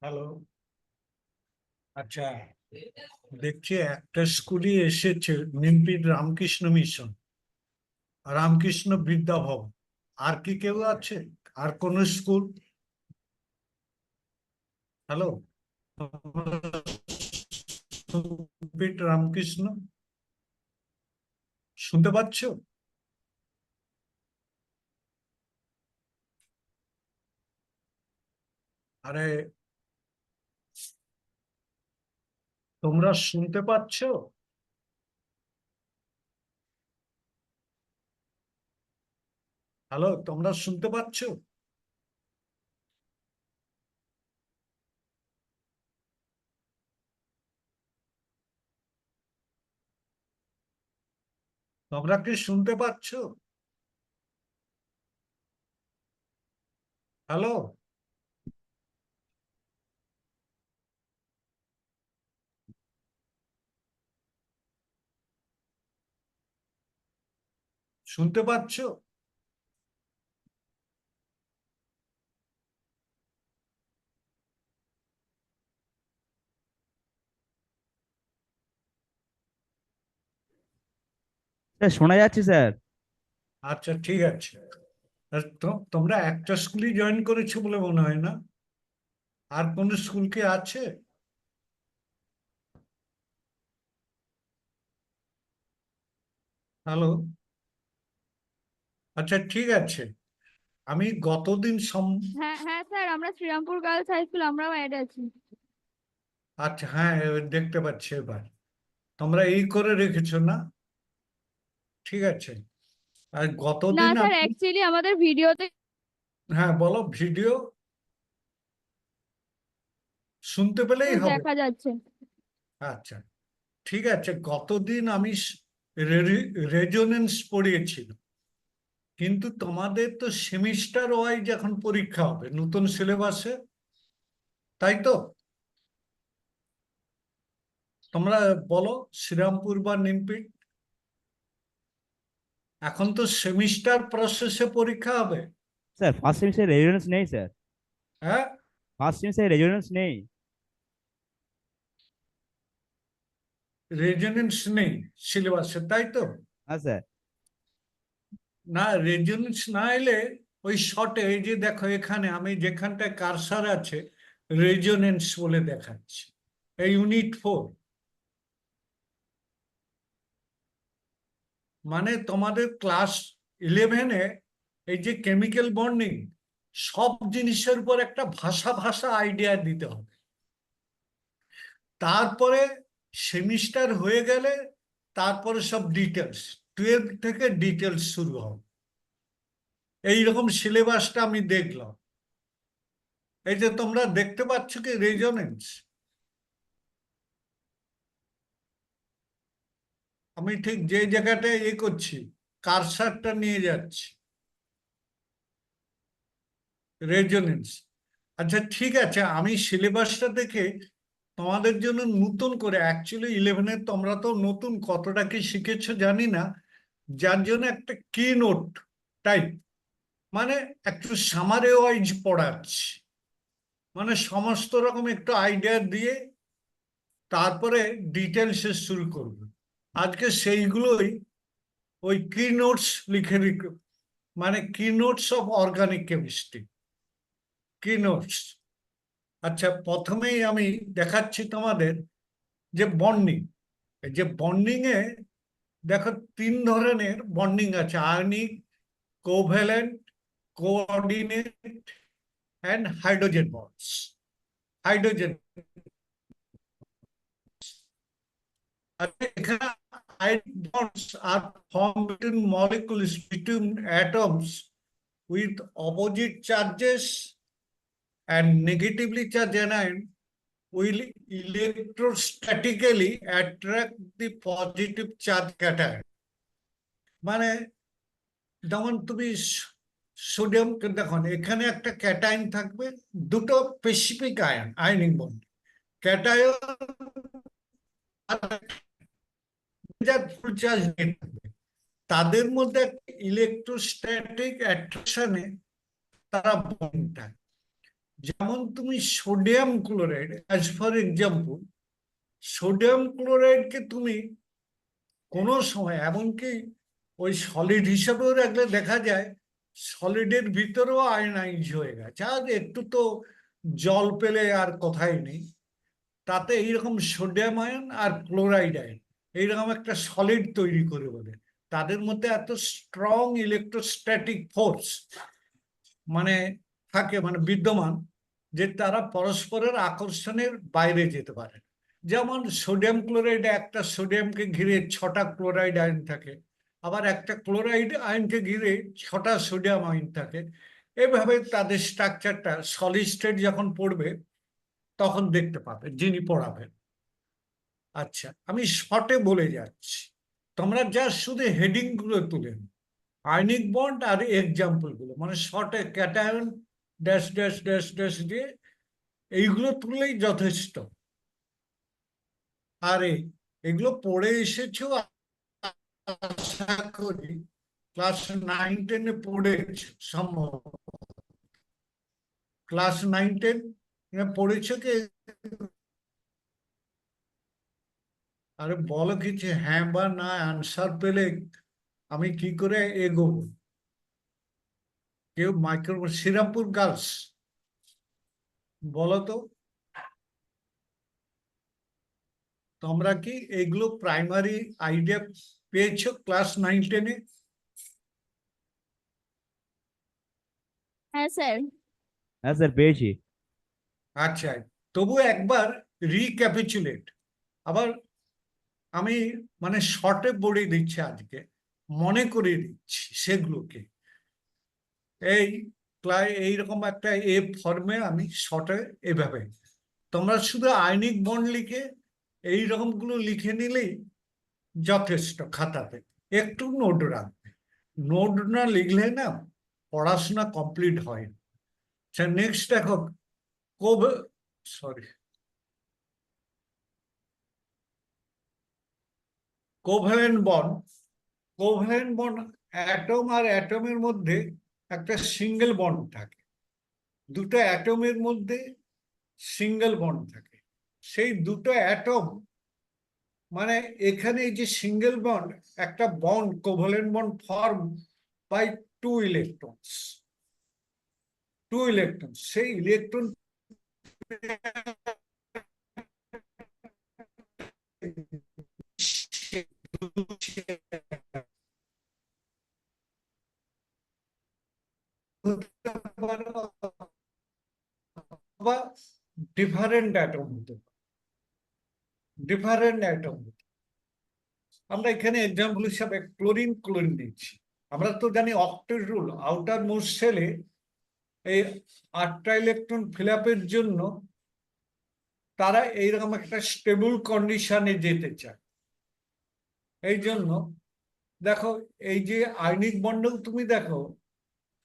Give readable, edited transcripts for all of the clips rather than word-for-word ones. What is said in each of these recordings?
Hello. আচ্ছা, দেখছি একটা স্কুলই এসেছে, নিমপির রামকৃষ্ণ মিশন, রামকৃষ্ণ বিদ্যা ভবন। আর কি কেউ আছে? আর কোন স্কুল? হ্যালো, নিমপির রামকৃষ্ণ শুনতে পাচ্ছ? আরে, তোমরা শুনতে পাচ্ছ? হ্যালো, তোমরা শুনতে পাচ্ছ? তোমরা কি শুনতে পাচ্ছ? হ্যালো, শুনতে পাচ্ছ? স্যার শোনা যাচ্ছে স্যার। আচ্ছা, ঠিক আছে। তোমরা একটা স্কুলই জয়েন করেছো বলে মনে হয় না। আর কোন স্কুল কি আছে? হ্যালো। আচ্ছা, ঠিক আছে। আমি গতদিন হ্যাঁ হ্যাঁ স্যার, আমরা শ্রীরামপুর গার্লস হাই স্কুল আমরাও অ্যাড আছি। আচ্ছা, হ্যাঁ, এবার দেখতে পাচ্ছি। এবার তোমরা এই করে রেখেছো না? ঠিক আছে। আর না গতদিন স্যার, আমি, অ্যাকচুয়ালি আমাদের ভিডিওতে হ্যাঁ বলো, ভিডিও শুনতে পেলেই হবে। দেখা যাচ্ছে। আচ্ছা, ঠিক আছে। গতদিন আমি রেজোনেন্স পড়িয়েছিলাম, কিন্তু তোমাদের তো সেমিস্টার ওয়াইজ এখন পরীক্ষা হবে নতুন সিলেবাসে, তাই তো? তোমরা বলো, শ্রীরামপুর বা নিমপিট, এখন তো সেমিস্টার প্রসেসে পরীক্ষা হবে। স্যার ফার্স্ট সেমিস্টার রেজুলেন্স নেই স্যার। হ্যাঁ, ফার্স্ট সেমিস্টার রেজুলেন্স নেই। রেজোনেন্স নেই সিলেবাসে, তাই তো? হ্যাঁ স্যার। না, রেজোনেন্স না এলে ওই শর্টে, এই যে দেখো এখানে আমি যেখানটায় কারসার আছে, রেজোনেন্স বলে দেখাচ্ছে, এই ইউনিট 4। মানে তোমাদের ক্লাস 11-এ এই যে কেমিক্যাল বন্ডিং, সব জিনিসের উপর একটা ভাষা ভাষা আইডিয়া দিতে হবে। তারপরে সেমিস্টার হয়ে গেলে তারপরে সব ডিটেলস, 12 থেকে ডিটেলস শুরু হবে। এইরকম সিলেবাসটা আমি দেখলাম। এই যে তোমরা দেখতে পাচ্ছ কি রেজোনেন্স? আমি ঠিক যে জায়গাটায় করছি, কারসারটা নিয়ে যাচ্ছি, রেজোনেন্স। আচ্ছা, ঠিক আছে। আমি সিলেবাসটা দেখে তোমাদের জন্য নতুন করে, অ্যাকচুয়ালি 11-এ তোমরা তো নতুন, কতটা কি শিখেছো জানি না, যার জন্য একটা কি নোট টাইপ, মানে একটু সামারে ওয়াইজ পড়াচ্ছি, মানে সমস্ত রকম একটু আইডিয়া দিয়ে তারপরে ডিটেলসে শুরু করবে। আজকে সেইগুলোই, ওই কি নোটস লিখে রেখে, মানে কি নোটস অফ অর্গানিক কেমিস্ট্রি, কি নোটস। আচ্ছা, প্রথমেই আমি দেখাচ্ছি তোমাদের যে বন্ডিং। এই যে বন্ডিং এ দেখো, 3 ধরনের বন্ডিং আছে: ionic, covalent, coordinate and hydrogen bonds. Hydrogen, এখানে ionic bonds are formed between molecules, between atoms with opposite charges, and negatively charged anion will electrostatically attract the positive charge cation। মানে যেমন তুমি sodium, দেখুন এখানে একটা cation থাকবে, দুটো specific ion, ionic bond, cation আর ফুল চার্জ নিয়ে থাকবে। তাদের মধ্যে ইলেকট্রোস্ট্যাটিক অ্যাট্রাকশনে তারা বন্ড থাকে। যেমন তুমি sodium chloride, as for example, sodium ক্লোরাইডকে তুমি কোনো সময়, এমনকি ওই সলিড হিসাবেও রাখলে দেখা যায় সলিডের ভিতরেও আয়নাইজ হয়ে গেছে, আর একটু তো জল পেলে আর কথাই নেই, তাতে এইরকম সোডিয়াম আয়ন আর ক্লোরাইড আয়ন এইরকম একটা সলিড তৈরি করে বলে। তাদের মধ্যে এত স্ট্রং ইলেকট্রোস্ট্যাটিক ফোর্স মানে থাকে, মানে বিদ্যমান, যে তারা পরস্পরের আকর্ষণের বাইরে যেতে পারে। যেমন সোডিয়াম ক্লোরাইডে একটা সোডিয়ামকে ঘিরে 6টা ক্লোরাইড আয়ন থাকে, আবার একটা ক্লোরাইড আয়নকে ঘিরে 6টা সোডিয়াম আয়ন থাকে। এভাবে তাদের স্ট্রাকচারটা সলিড স্টেট যখন পড়বে তখন দেখতে পাবে যিনি পড়াবেন। আচ্ছা, আমি শর্টে বলে যাচ্ছি, তোমরা যা শুধু হেডিং গুলো তুলে নাও, আয়নিক বন্ড আর এক্সাম্পল গুলো, মানে শর্টে cation dash dash dash dash দিয়ে এইগুলো তুললেই যথেষ্ট। আর এগুলো পড়ে এসেছো আশা করি, ক্লাস 9-10-এ পড়েছো সম্ভব। ক্লাস 9-10 পড়েছো কি? আরে বলো কিছু, হ্যাঁ বা না আনসার পেলে আমি কি করে এগোবো। কেউ মাইক্রো, শ্রীরামপুর গার্লস, বলো তো তোমরা কি এগুলো প্রাইমারি আইডিয়া পেয়েছো ক্লাস 9-10-এ? হ্যাঁ স্যার। হ্যাঁ স্যার পেয়েছি। আচ্ছা, তবু একবার রিক্যাপিচুলেট, আবার আমি মানে শর্টে পড়ে দিচ্ছি আজকে, মনে করিয়ে দিচ্ছি সেগুলোকে। এই এইরকম একটা এ ফর্মে আমি শর্টে এভাবে, তোমরা শুধু আয়নিক বন্ড লিখে এইরকম গুলো লিখে নিলেই যথেষ্ট। খাতাতে একটু নোট রাখবে, নোট না লিখলে না পড়াশোনা কমপ্লিট হয় না। আচ্ছা, নেক্সট দেখো, কোভ sorry covalent bond. Covalent bond, atom আর অ্যাটমের মধ্যে একটা সিঙ্গেল বন্ড থাকে, দুটো অ্যাটমের মধ্যে সিঙ্গেল বন্ড থাকে। সেই দুটো অ্যাটম মানে এখানে এই যে সিঙ্গেল বন্ড, একটা bond covalent bond form by two electrons. সেই ইলেকট্রন বা ডিফারেন্ট অ্যাটম হতে পারে, ডিফারেন্ট অ্যাটম। আমরা এখানে এক্সাম্পল হিসাবে ক্লোরিন ক্লোরিন দিচ্ছি। আমরা তো জানি অক্টেট রুল, আউটার মোস্ট সেলে এই 8টা ইলেকট্রন ফিল আপের জন্য তারা এইরকম একটা স্টেবল কন্ডিশনে যেতে চায়। এই জন্য দেখো, এই যে আয়নিক বন্ডল তুমি দেখো,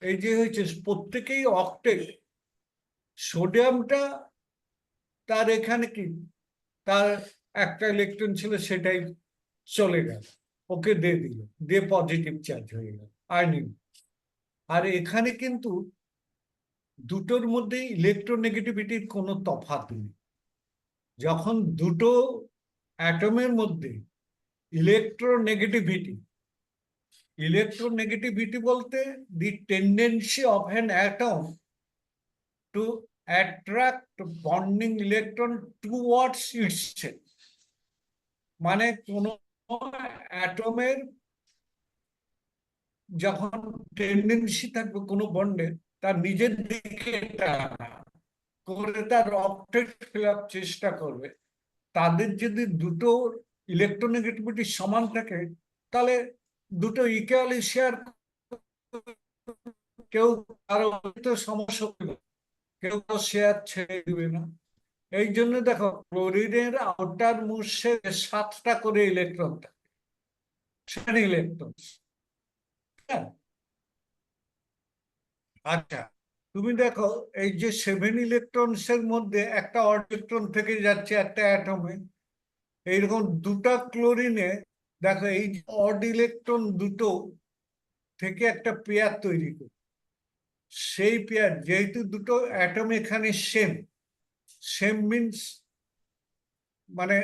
এই যে হয়েছে প্রত্যেকেই অক্টেট। সোডিয়ামটা তার এখানে কি, তার একটা ইলেকট্রন ছিল সেটাই চলে গেল, ওকে দিয়ে দিল, দিয়ে পজিটিভ চার্জ হয়ে গেল আয়নিক। আর এখানে কিন্তু দুটোর মধ্যে ইলেকট্রোনেগেটিভিটির কোনো তফাৎ নেই। যখন দুটো অ্যাটমের মধ্যে ইলেকট্রোনেগেটিভিটি, ইলেকট্রোনেগেটিভিটি বলতে the tendency of an atom to attract bonding electron towards itself, মানে কোন অ্যাটমের যখন টেন্ডেন্সি থাকবে কোনো বন্ডের তার নিজের দিকে টানা করে তার অক্টেট ফিল আপ চেষ্টা করবে, তাদের যদি দুটো ইলেকট্রোনেগেটিভিটি সমান থাকে তাহলে দুটো ইকুয়ালি শেয়ার, কেউ কারো তো সমস্যা হবে না, কেউ শেয়ার ছেড়ে দিবে না। এই জন্য দেখো ক্লোরিনের আউটার মোস্টে 7টা করে ইলেকট্রন থাকে, ইলেকট্রন। আচ্ছা, তুমি দেখো এই যে 7 ইলেকট্রনস এর মধ্যে একটা অড ইলেকট্রন থেকে যাচ্ছে একটা অ্যাটমে, এইরকম দুটা ক্লোরিনে দেখো এই অড ইলেকট্রন দুটো থেকে একটা পেয়ার তৈরি করে, সেই পেয়ার যেহেতু দুটো অ্যাটম এখানে সেম, সেম মিনস মানে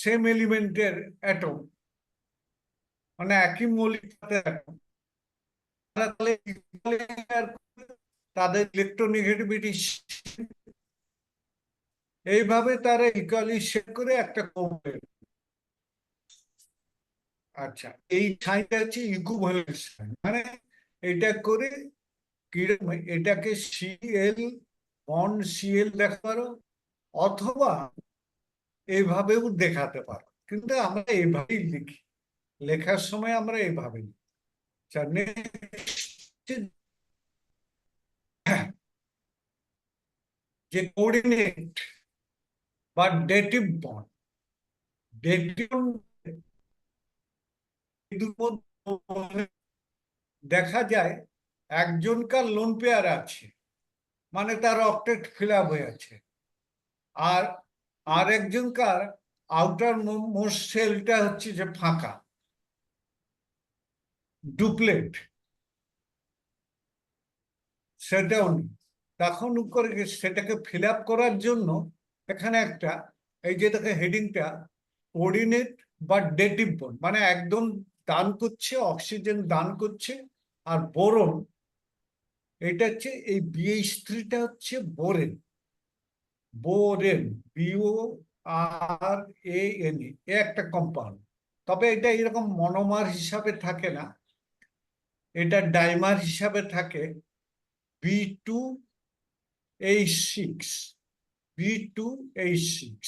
সেম এলিমেন্টের অ্যাটম, মানে একই মৌলিক অ্যাটম, তাহলে তাদের ইলেকট্রোনেগেটিভিটি এইভাবে তারা ইকুয়ালি শেয়ার করে একটা কমবে। আচ্ছা, এই সাইনটা হচ্ছে ইকুইভ্যালেন্স সাইন, মানে এটা করে কিরকম, এটাকে সিএল বন্ড সিএল দেখাতে পারো, অথবা এইভাবেও দেখাতে পারো, কিন্তু আমরা এইভাবেই লিখি, লেখার সময় আমরা এইভাবে লিখি। আচ্ছা, next, যে কোঅর্ডিনেট বা ডেটিভ বন্ড, ডেটিভ দেখা যায় একজনকার লোন পেয়ার আছে, মানে তার অক্টেট ফিল আপ হয়ে আছে, আর আরেকজনকার আউটার মোস্ট সেলটা হচ্ছে যে ফাঁকা, ডুপ্লেট, সেটাও নেই। তখন করে সেটাকে ফিল আপ করার জন্য এখানে একটা, এই যে দেখে হেডিংটা কোঅর্ডিনেট বা ডেটিভ বন্ড, মানে একদম দান করছে, অক্সিজেন দান করছে, আর বোরন, এটা হচ্ছে এই BH3টা হচ্ছে বোরেন, বোরেন, BORANE, একটা কম্পাউন্ড। তবে এটা এরকম মনোমার হিসাবে থাকে না, এটা ডাইমার হিসাবে থাকে, B2H6, B2H6।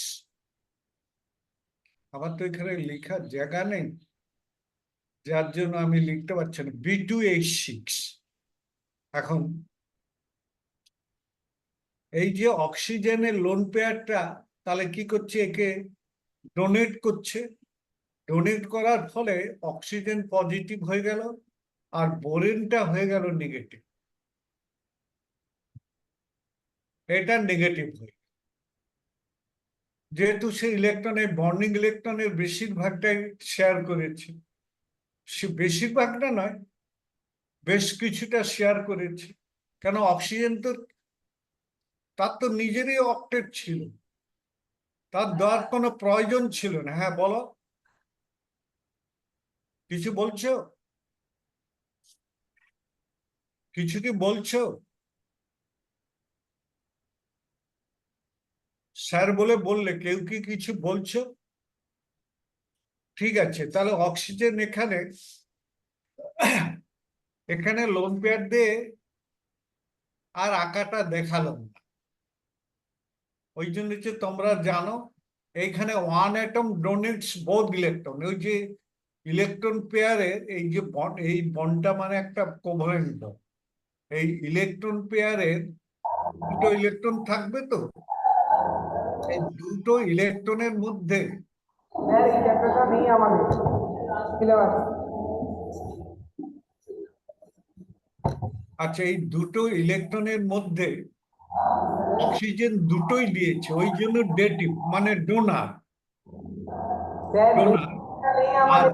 আমার তো এখানে লেখার জায়গা নেই, যার জন্য আমি লিখতে পারছি না, B2H6। এখন এই যে অক্সিজেনের লোন পেয়ারটা তাহলে কি করছে, একে ডোনেট করছে, ডোনেট করার ফলে অক্সিজেন পজিটিভ হয়ে গেল, আর বোরেনটা হয়ে গেল নেগেটিভ, এটা নেগেটিভ হয়ে, যেহেতু সে ইলেকট্রনের বর্নিং ইলেকট্রনের বেশিরভাগটাই শেয়ার করেছে, সে বেশিরভাগটা নয়, বেশ কিছুটা শেয়ার করেছে, কেন অক্সিজেন তো তার তো নিজেরই অক্টেট ছিল, তার দেওয়ার কোনো প্রয়োজন ছিল না। হ্যাঁ বলো, কিছু বলছো, কিছু কি বলছো? স্যার বলে বললে, কেউ কি কিছু বলছো? ঠিক আছে, তাহলে অক্সিজেন এখানে, এখানে লোন পেয়ার দিয়ে আর আঁকাটা দেখালাম না, ওই জন্য হচ্ছে তোমরা জানো এইখানে one atom donates both electron, ওই যে ইলেকট্রন পেয়ারের এই যে বন্ড, এই বন্ডটা মানে একটা কোভালেন্ট বন্ড, এই ইলেকট্রন পেয়ারের দুটো ইলেকট্রন থাকবে, তো এই দুটো ইলেকট্রনের মধ্যে, স্যার এই চ্যাপ্টারটা নেই আমাদের সিলেবাস। আচ্ছা, এই দুটো ইলেকট্রনের মধ্যে অক্সিজেন দুটোই দিয়েছে, ওই জন্য ডেটিভ মানে ডোনার, স্যার ডোনার। এটা নেই আর আমাদের।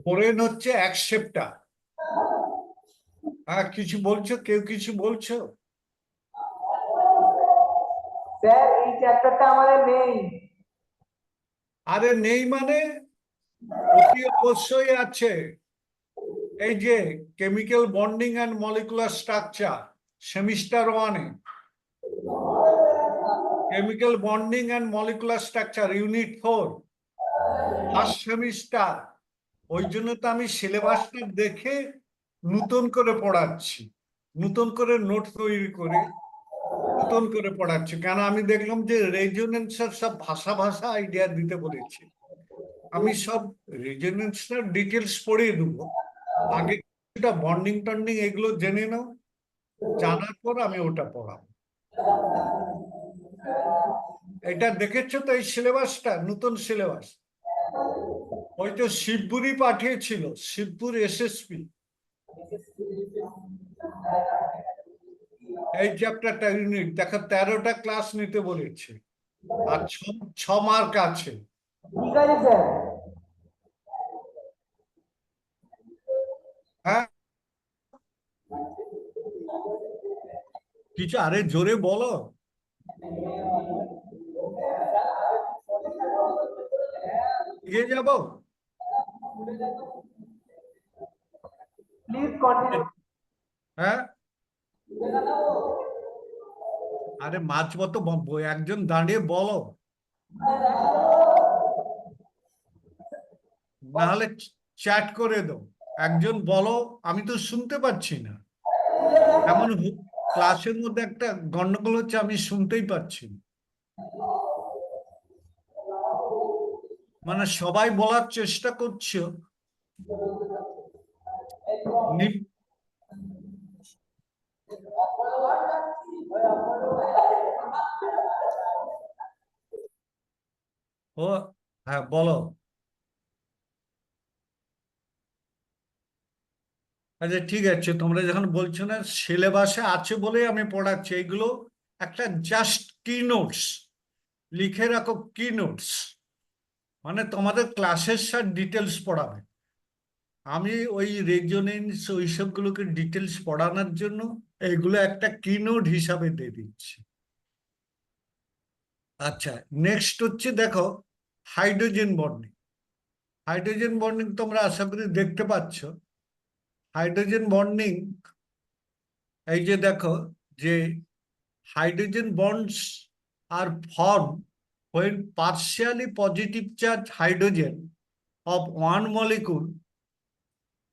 ফোরেন হচ্ছে অ্যাকসেপ্টার। হ্যাঁ, কিছু বলছো, কেউ কিছু বলছো? স্যার এই চ্যাপ্টারটা আমাদের নেই। আরে নেই মানে, অতি অবশ্যই আছে। এই যে chemical bonding and molecular structure, semester ওয়ানে, chemical bonding and molecular structure unit 4, first semester. ওই জন্য তো আমি সিলেবাসটা দেখে নতুন করে পড়াচ্ছি, নতুন করে নোট তৈরি করে নতুন করে পড়াচ্ছি, কেন আমি দেখলাম যে রেজোনেন্সের সব ভাষা ভাষা আইডিয়া দিতে বলেছি, আমি সব রেজোনেন্সের ডিটেলস পড়িয়ে দেবো, আগে কিছুটা বন্ডিং টন্ডিং এগুলো জেনে নাও, জানার পর আমি ওটা পড়াবো। এটা দেখেছো তো, এই সিলেবাসটা নতুন সিলেবাস, ওই তো শিবপুরি পাঠিয়েছিল, শিবপুর SSP, এই চ্যাপ্টারটা ইউনিট দেখো 13টা ক্লাস নিতে বলেছে, আর 6 মার্ক আছে। ঠিক আছে স্যার। হ্যাঁ, কিছু আরে জোরে বলো। এগিয়ে যাবো। Please continue. হ্যাঁ, আরে মাঝ মতো একজন দাঁড়িয়ে বলো, না হলে চ্যাট করে দাও। একজন বলো, আমি তো শুনতে পাচ্ছি না। এমন ক্লাসের মধ্যে একটা গন্ডগোল হচ্ছে, আমি শুনতেই পাচ্ছি না। মানে সবাই বলার চেষ্টা করছো। নি- ও হ্যাঁ, বলো। আচ্ছা ঠিক আছে, তোমরা যখন বলছো না সিলেবাসে আছে বলেই আমি পড়াচ্ছি, এগুলো একটা জাস্ট কি নোটস, লিখে রাখো কি নোটস। মানে তোমাদের ক্লাসের স্যার ডিটেলস পড়াবে, আমি ওই রেজোনেন্স ওইসবগুলোকে ডিটেলস পড়ানোর জন্য এগুলো একটা কি নোট হিসাবে দিয়ে দিচ্ছি। আচ্ছা, নেক্সট হচ্ছে দেখো হাইড্রোজেন বন্ডিং। হাইড্রোজেন বন্ডিং তোমরা আশা করি দেখতে পাচ্ছ। হাইড্রোজেন বন্ডিং, এই যে দেখো, যে hydrogen bonds are formed when partially positive charge hydrogen of one molecule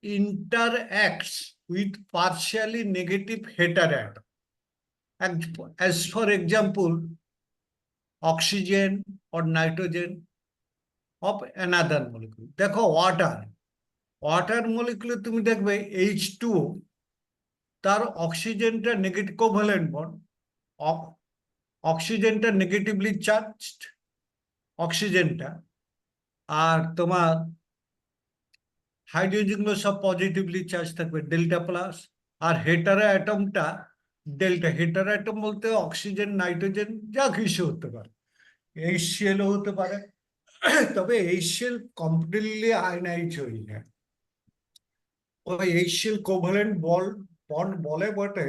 interacts with partially negative heteroatom. As for example, oxygen or nitrogen of another molecule. দেখো water, water মলিকুলে তুমি দেখবে H2O, তার অক্সিজেনটা negative covalent bond, অক্সিজেনটা negatively charged, অক্সিজেনটা, আর তোমার হাইড্রোজেনগুলো সব positively charge থাকবে, ডেল্টা প্লাস। আর হেটারো অ্যাটমটা ডেল্টা। হেটারো অ্যাটম বলতে অক্সিজেন, নাইট্রোজেন যা কিছু হতে পারে, HClও হতে পারে। তবে HCl কমপ্লিটলি আয়নাইজ হয়ে যায়। ওই HCl কোভ্যালেন্ট বন্ড বলে বটে,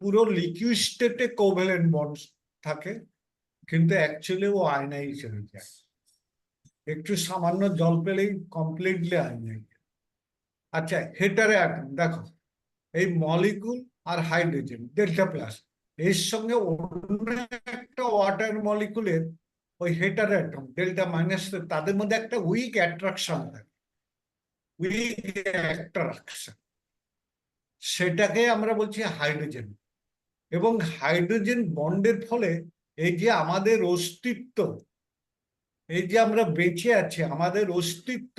পুরো লিকুইড স্টেটে কোভ্যালেন্ট বন্ড থাকে, কিন্তু অ্যাকচুয়ালি ও আয়নাইজ হয়ে যায়। একটু সামান্য জল পেলেই কমপ্লিটলি আয়নাইজ। আচ্ছা, হেটারে অ্যাটম দেখো, এই মলিকুল আর হাইড্রোজেন ডেল্টা প্লাস, এর সঙ্গে অন্য একটা ওয়াটার মলিকুলের ওই হেটার অ্যাটম ডেল্টা মাইনাস, তাদের মধ্যে একটা উইক অ্যাট্রাকশন থাকে, উইক অ্যাট্রাকশন, সেটাকে আমরা বলছি হাইড্রোজেন। এবং হাইড্রোজেন বন্ডের ফলে এই যে আমাদের অস্তিত্ব, এই যে আমরা বেঁচে আছি, আমাদের অস্তিত্ব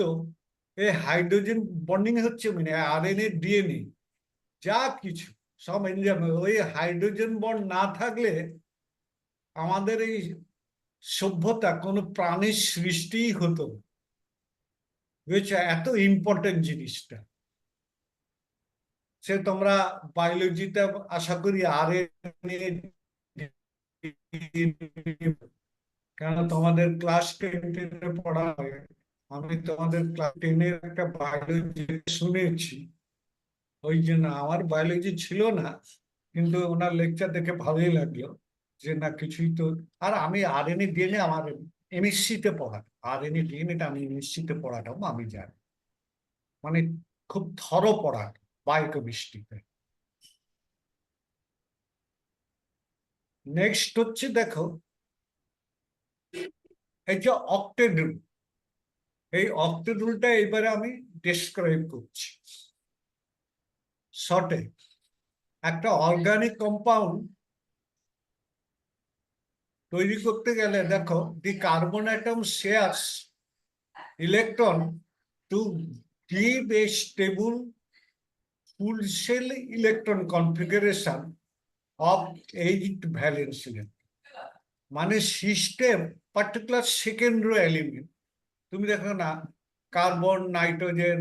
এই হাইড্রোজেন বন্ডিং হচ্ছে, মানে RNA DNA যা কিছু সব এনজাইম। ওই হাইড্রোজেন বন্ড না থাকলে আমাদের এই সভ্যতা, কোনো প্রাণীর সৃষ্টিই হতো না। বুঝেছো, এত ইম্পর্টেন্ট জিনিসটা। সে তোমরা বায়োলজিতে আশা করি RNA, কেন তোমাদের ক্লাস 10 পড়া হয়। আমি তোমাদের ক্লাস 10 একটা বায়োলজি শুনেছি, ওই জন্য আমার বায়োলজি ছিল না, কিন্তু ওনার লেকচার দেখে ভালোই লাগলো যে না কিছুই তো। আর আমি RNA DNA আমার MSc তে পড়া, RNA DNA টা আমি MSc তে পড়াটাও আমি জানি, মানে খুব থরো পড়া বায়োকেমিস্ট্রিতে। নেক্সট হচ্ছে দেখো, এই যে অক্টেট রুল, এই অক্টেট রুলটা এবারে আমি ডেসক্রাইব করছি শর্টে। একটা অর্গানিক কম্পাউন্ড তৈরি করতে গেলে দেখো, the carbon atom shares electron to give a stable full shell electron configuration of 8 valence electron. মানে সিস্টেম পার্টিকুলার সেকেন্ডারি এলিমেন্ট, তুমি দেখো না, কার্বন, নাইট্রোজেন,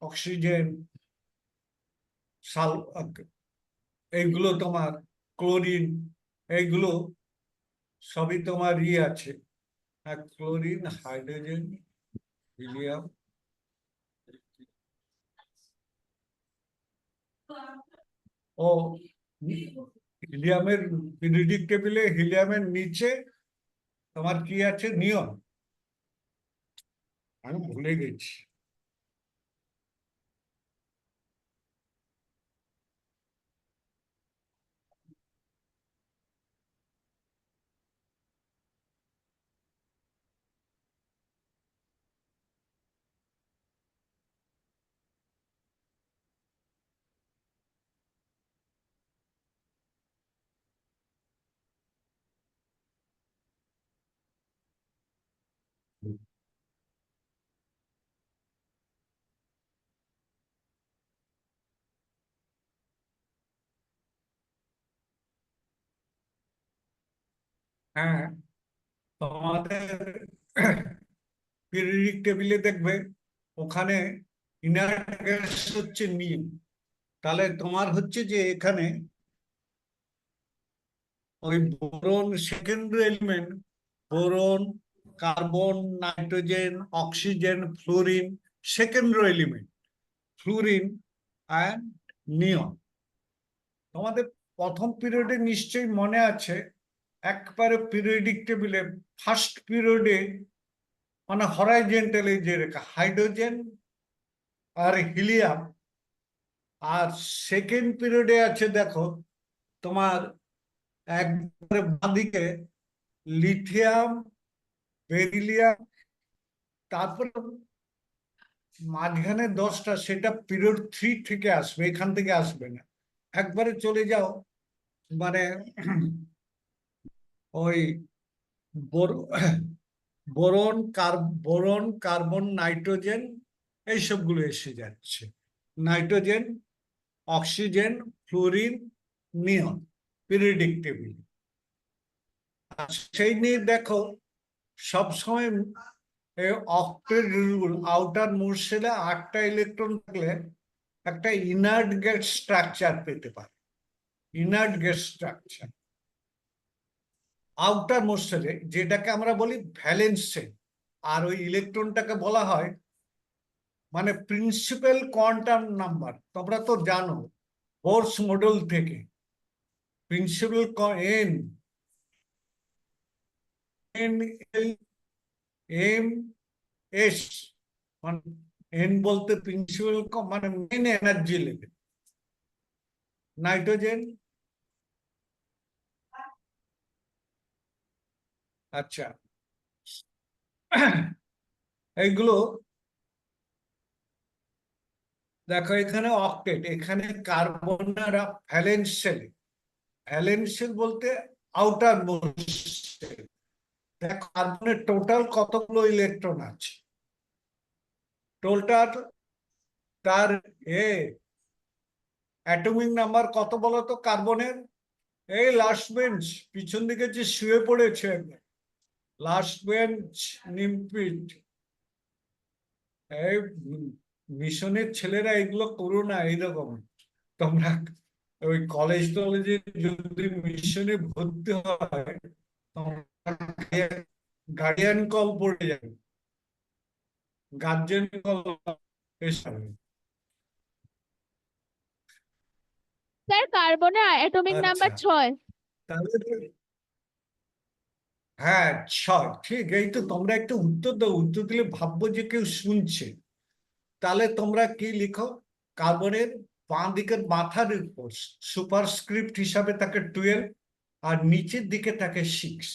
অক্সিজেন, সাল, এইগুলো তোমার ক্লোরিন, এইগুলো সবই তোমার আছে, ক্লোরিন, হাইড্রোজেন, হিলিয়াম, ও হিলিয়ামের পিরিয়ডিক টেবিলে হিলিয়ামের নিচে তোমার কি আছে? নিয়ন। আমি ভুলে গেছি। হ্যাঁ, তোমাদের পিরিয়ডিক টেবিলে দেখবে ওখানে ইনার্ট গ্যাস হচ্ছে নিম। তাহলে তোমার হচ্ছে যে এখানে ওই boron secondary element, boron, carbon, nitrogen, oxygen, fluorine secondary element, fluorine and নিয়ন। তোমাদের প্রথম পিরিয়ডে নিশ্চয়ই মনে আছে, একবারে পিরিয়ডিক টেবিলে ফার্স্ট পিরিয়ডে মানে হরাইজেন্টালি যে রেখা হাইড্রোজেন আর হিলিয়াম, আর সেকেন্ড পিরিয়ডে আছে দেখো তোমার একবারে বাঁদিকে লিথিয়াম, বেরিলিয়াম, তারপর মাঝখানে 10টা, সেটা পিরিয়ড 3 থেকে আসবে, এখান থেকে আসবে না। একবারে চলে যাও মানে ওই বোরন, কার্বন, নাইট্রোজেন এইসবগুলো এসে যাচ্ছে। Nitrogen, oxygen, fluorine, neon periodic table. সেই নিয়ে দেখো সবসময় অক্টেট রুল, আউটার মোস্ট শেলে 8টা ইলেকট্রন থাকলে একটা ইনার্ট গ্যাস স্ট্রাকচার পেতে পারে। Inert gas structure outermost শেলে, যেটাকে আমরা বলি ভ্যালেন্স শেল। আর ওই ইলেকট্রনটাকে বলা হয় মানে প্রিন্সিপাল কোয়ান্টাম নাম্বার। তোমরা তো জানো বোরস মডেল থেকে প্রিন্সিপাল এন, এম, এস, মানে এন বলতে প্রিন্সিপাল মানে মেন এনার্জি লেভেল। নাইট্রোজেন, আচ্ছা এইগুলো দেখো এখানে অক্টেট, এখানে carbon valence shell. Valence shell বলতে আউটার মোস্ট। দেখো কার্বনের টোটাল কতগুলো ইলেকট্রন আছে, টোটাল তার অ্যাটমিক নাম্বার কত বলো তো কার্বনের? এই লাস্ট বেঞ্চ পিছন দিকে যে শুয়ে পড়েছে, লাস্ট বেঞ্চ নিমপিট, এই মিশনের ছেলেরা এগুলো করো না। এইরকম তোমরা ওই কলেজ টলেজে যদি মিশনে ভর্তি হয় গার্ডিয়ান কল পড়ে যাবে, গার্জিয়ান কল এসব। স্যার কার্বনের অ্যাটমিক নাম্বার আচ্ছা 6। তাহলে হ্যাঁ 6, ঠিক। এই তো তোমরা একটু উত্তর দাও, উত্তর দিলে ভাববো যে কেউ শুনছে। তাহলে তোমরা কি লিখো, কার্বনের বাঁ দিকের মাথার উপর সুপারস্ক্রিপ্ট হিসাবে থাকে 12, আর নিচের দিকে থাকে 6।